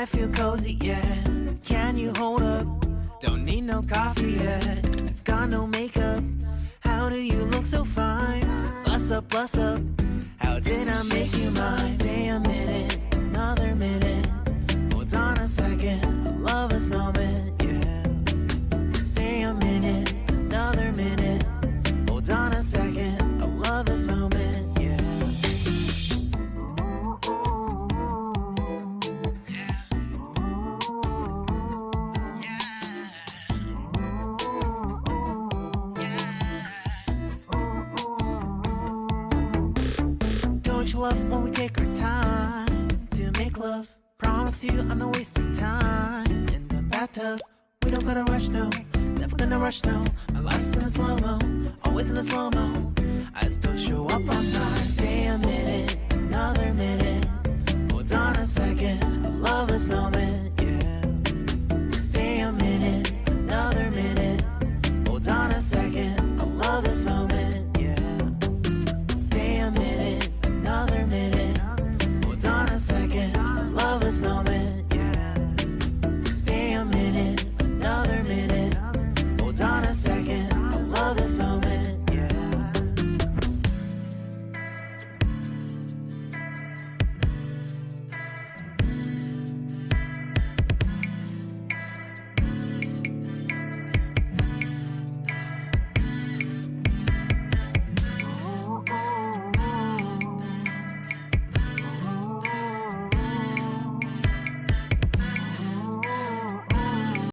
I feel cozy, yeah. Can you hold up? Don't need no coffee yet. I've got no makeup. How do you look so fine? Bust up, bust up. How did I make you mine? Stay a minute, another minute. Hold on a second, I love this moment, yeah. Stay a minute, another minute. Hold on a second, I love this moment, yeah. Don't you love when we take our time to make love? Promise you I'm not wasting time in the bathtub. We don't gotta rush, no. Never gonna rush, no. My life's in a slow-mo, always in a slow-mo. I still show up on time. Stay a minute, another minute.